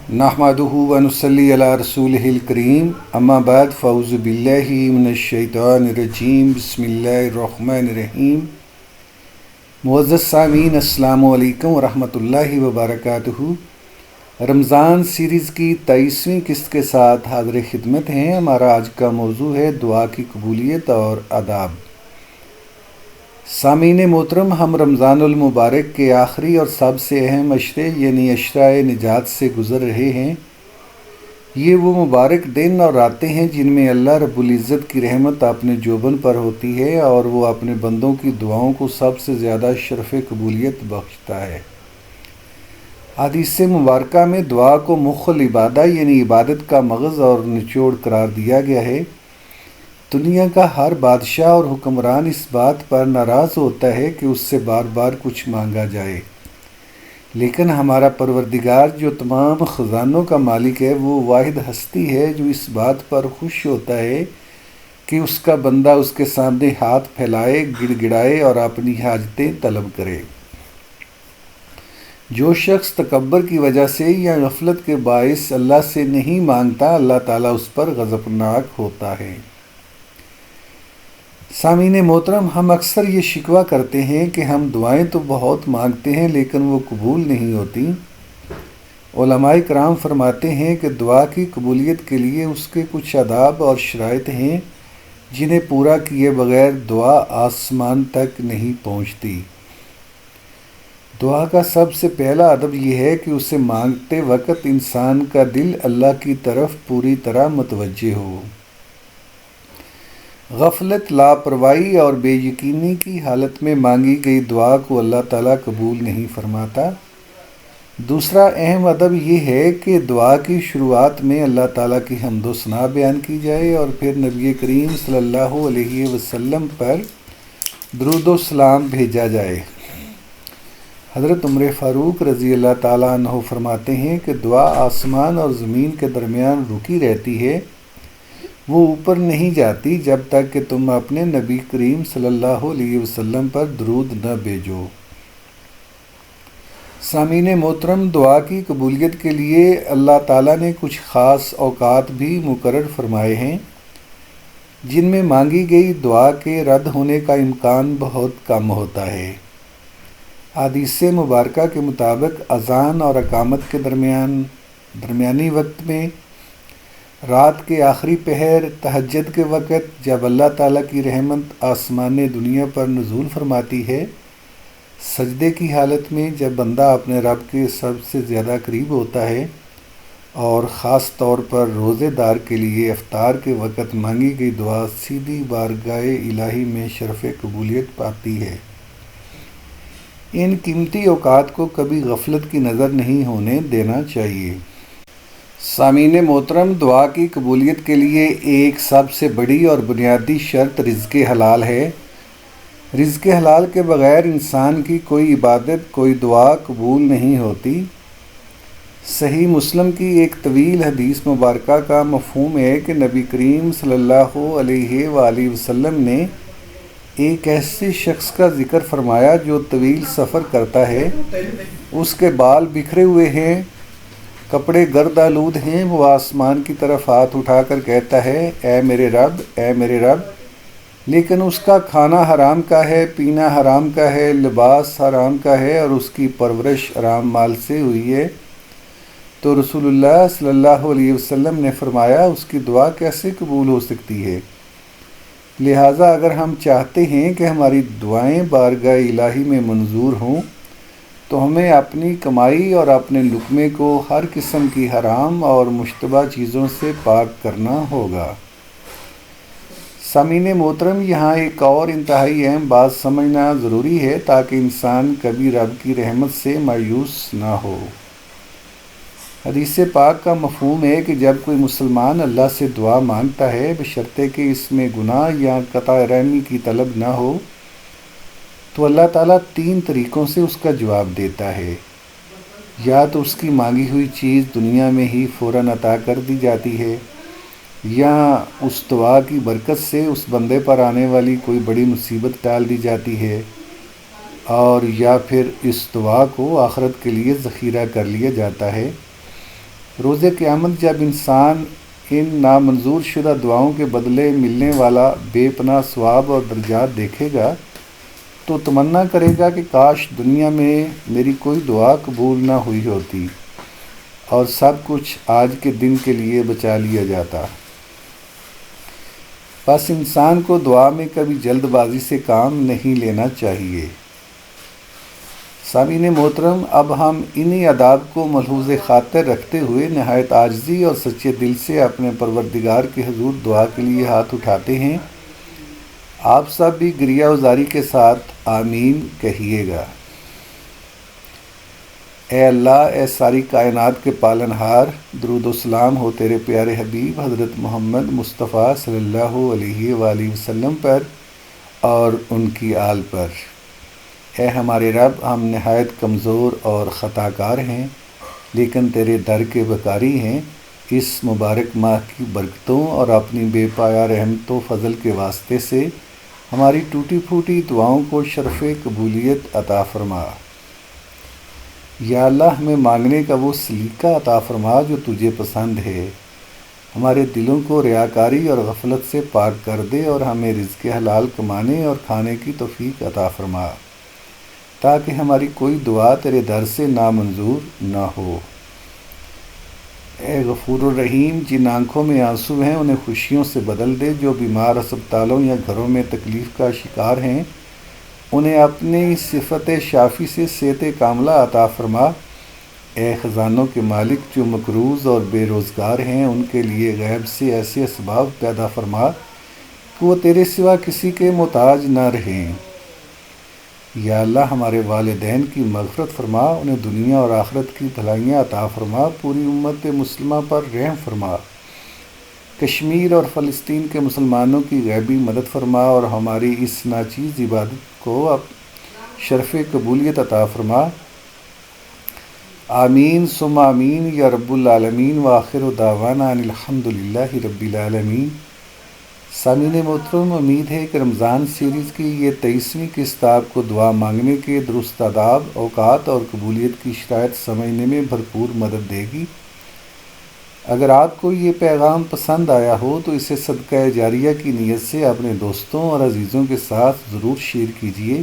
नहमदुहु व नुसल्ली अला रसूलिहिल करीम अम्मा बाद फ़अऊज़ु बिल्लाहि मिनश्शैतानिर्रजीम बिस्मिल्लाहिर्रहमानिर्रहीम। मुअज़्ज़ज़ सामीन अस्सलामु अलैकुम व रहमतुल्लाहि व बरकातुहू। रमज़ान सीरीज़ की 23वीं किस्त के साथ हाज़िर खिदमत हैं। हमारा आज का मौजू है दुआ की कबूलियत और आदाब। सामीन मोहतरम, हम रमज़ानुल मुबारक के आखिरी और सबसे अहम अशरे यानी अशराए निजात से गुज़र रहे हैं। ये वो मुबारक दिन और रातें हैं जिनमें अल्लाह रब्बुल इज़्ज़त की रहमत अपने जोबन पर होती है और वो अपने बंदों की दुआओं को सबसे ज़्यादा शरफ़ कबूलियत बख्शता है। हदीस मुबारका में दुआ को मुख्ल इबादा यानी इबादत का मग़ज़ और निचोड़ करार दिया गया है। दुनिया का हर बादशाह और हुक्मरान इस बात पर नाराज़ होता है कि उससे बार बार कुछ मांगा जाए, लेकिन हमारा परवरदिगार जो तमाम ख़ज़ानों का मालिक है, वो वाहिद हस्ती है जो इस बात पर खुश होता है कि उसका बंदा उसके सामने हाथ फैलाए, गिड़गिड़ाए और अपनी हाजतें तलब करे। जो शख्स तकब्बर की वजह से या गफलत के बाइस अल्लाह से नहीं मांगता, अल्लाह ताला उस पर ग़ज़बनाक होता है। सामीन मोहतरम, हम अक्सर ये शिकवा करते हैं कि हम दुआएं तो बहुत मांगते हैं लेकिन वो कबूल नहीं होती। उलमाए कराम फरमाते हैं कि दुआ की कबूलियत के लिए उसके कुछ आदाब और शराइत हैं जिन्हें पूरा किए बगैर दुआ आसमान तक नहीं पहुंचती। दुआ का सबसे पहला अदब यह है कि उसे मांगते वक्त इंसान का दिल अल्लाह की तरफ पूरी तरह मुतवज्जे हो। गफलत, लापरवाही और बेयकीनी की हालत में मांगी गई दुआ को अल्लाह ताला कबूल नहीं फरमाता। दूसरा अहम अदब यह है कि दुआ की शुरुआत में अल्लाह ताला की हम्दो सना बयान की जाए और फिर नबी करीम सल्लल्लाहु अलैहि वसल्लम पर दुरूद व सलाम भेजा जाए। हज़रत उमर फ़ारूक रज़ी अल्लाह ताला अन्हु फरमाते हैं कि दुआ आसमान और ज़मीन के दरमियान रुकी रहती है, वो ऊपर नहीं जाती जब तक कि तुम अपने नबी करीम सल्लल्लाहु अलैहि वसल्लम पर दुरूद न भेजो। सामीन मोहतरम, दुआ की कबूलियत के लिए अल्लाह ताला ने कुछ ख़ास औकात भी मुकर्रर फरमाए हैं जिनमें मांगी गई दुआ के रद्द होने का इम्कान बहुत कम होता है। हदीस मुबारका के मुताबिक अज़ान और अकामत के दरमियानी वक्त में, रात के आखिरी पहर, तहज्जुद के वक़्त जब अल्लाह ताला की रहमत आसमान दुनिया पर नुज़ूल फरमाती है, सजदे की हालत में जब बंदा अपने रब के सबसे ज़्यादा करीब होता है और ख़ास तौर पर रोज़ेदार के लिए इफ्तार के वक़्त मांगी गई दुआ सीधी बारगाह इलाही में शरफ़ कबूलियत पाती है। इन कीमती औकात को कभी गफलत की नज़र नहीं होने देना चाहिए। सामीन मोहतरम, दुआ की कबूलियत के लिए एक सबसे बड़ी और बुनियादी शर्त रिज़्क़ हलाल है। रिज़्क़ हलाल के बग़ैर इंसान की कोई इबादत, कोई दुआ कबूल नहीं होती। सही मुस्लिम की एक तवील हदीस मुबारका का मफ़हूम है कि नबी करीम सल्लल्लाहु अलैहि वसल्लम ने एक ऐसे शख्स का ज़िक्र फरमाया जो तवील सफ़र करता है, उसके बाल बिखरे हुए हैं, कपड़े गर्द आलूद हैं। वो आसमान की तरफ हाथ उठाकर कहता है, ऐ मेरे रब, ऐ मेरे रब, लेकिन उसका खाना हराम का है, पीना हराम का है, लिबास हराम का है और उसकी परवरिश हराम माल से हुई है। तो रसूलुल्लाह सल्लल्लाहु अलैहि वसल्लम ने फरमाया, उसकी दुआ कैसे कबूल हो सकती है? लिहाजा अगर हम चाहते हैं कि हमारी दुआएं बारगाह इलाही में मंजूर हों तो हमें अपनी कमाई और अपने लुक़मे को हर किस्म की हराम और मुश्तबा चीज़ों से पाक करना होगा। सामीन मोहतरम, यहाँ एक और इंतहाई अहम बात समझना ज़रूरी है ताकि इंसान कभी रब की रहमत से मायूस ना हो। हदीस पाक का मफ़हूम है कि जब कोई मुसलमान अल्लाह से दुआ मांगता है, बशर्ते कि इसमें गुनाह या क़ता रहमी की तलब ना हो, तो अल्लाह ताला 3 तरीक़ों से उसका जवाब देता है। या तो उसकी मांगी हुई चीज़ दुनिया में ही फ़ौरन अता कर दी जाती है, या उस दुआ की बरकत से उस बंदे पर आने वाली कोई बड़ी मुसीबत टाल दी जाती है, और या फिर इस दुआ को आखिरत के लिए ज़ख़ीरा कर लिया जाता है। روز قیامت جب انسان ان نامنظور شدہ دعاؤں کے بدلے ملنے والا بے پناہ ثواب اور درجات دیکھے گا تو تمنا کرے گا کہ کاش دنیا میں میری کوئی دعا قبول نہ ہوئی ہوتی اور سب کچھ آج کے دن کے لیے بچا لیا جاتا۔ بس انسان کو دعا میں کبھی جلد بازی سے کام نہیں لینا چاہیے۔ سامعین محترم، اب ہم انہی آداب کو ملحوظ خاطر رکھتے ہوئے نہایت عاجزی اور سچے دل سے اپنے پروردگار کے حضور دعا کے لیے ہاتھ اٹھاتے ہیں۔ آپ سب بھی گریہ وزاری کے ساتھ آمین کہیے گا۔ اے اللہ، اے ساری کائنات کے پالنہار، درود و سلام ہو تیرے پیارے حبیب حضرت محمد مصطفیٰ صلی اللہ علیہ وآلہ وسلم پر اور ان کی آل پر۔ اے ہمارے رب، ہم نہایت کمزور اور خطا کار ہیں، لیکن تیرے در کے بکاری ہیں۔ اس مبارک ماہ کی برکتوں اور اپنی بے پایا رحمت و فضل کے واسطے سے ہماری ٹوٹی پھوٹی دعاؤں کو شرف قبولیت عطا فرما۔ یا اللہ، ہمیں مانگنے کا وہ سلیقہ عطا فرما جو تجھے پسند ہے۔ ہمارے دلوں کو ریاکاری اور غفلت سے پاک کر دے اور ہمیں رزق حلال کمانے اور کھانے کی توفیق عطا فرما، تاکہ ہماری کوئی دعا تیرے در سے نامنظور نہ ہو۔ اے غفور الرحیم، جن آنکھوں میں آنسو ہیں انہیں خوشیوں سے بدل دے، جو بیمار اسپتالوں یا گھروں میں تکلیف کا شکار ہیں انہیں اپنی صفت شافی سے صحت کاملہ عطا فرما۔ اے خزانوں کے مالک، جو مقروض اور بے روزگار ہیں ان کے لیے غیب سے ایسے اسباب پیدا فرما کہ وہ تیرے سوا کسی کے محتاج نہ رہیں۔ یا اللہ، ہمارے والدین کی مغفرت فرما، انہیں دنیا اور آخرت کی بھلائیاں عطا فرما، پوری امت مسلمہ پر رحم فرما، کشمیر اور فلسطین کے مسلمانوں کی غیبی مدد فرما اور ہماری اس ناچیز عبادت کو اب شرف قبولیت عطا فرما۔ آمین ثم آمین یا رب العالمین، وآخر دعوانا ان الحمد للہ رب العالمین۔ سامعین محترم، امید ہے کہ رمضان سیریز کی یہ 23ویں قسط آپ کو دعا مانگنے کے درست آداب، اوقات اور قبولیت کی شرائط سمجھنے میں بھرپور مدد دے گی۔ اگر آپ کو یہ پیغام پسند آیا ہو تو اسے صدقہ جاریہ کی نیت سے اپنے دوستوں اور عزیزوں کے ساتھ ضرور شیئر کیجیے۔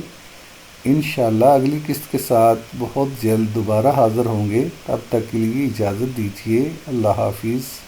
انشاءاللہ اگلی قسط کے ساتھ بہت جلد دوبارہ حاضر ہوں گے۔ تب تک کے لیے اجازت دیجیے۔ اللہ حافظ۔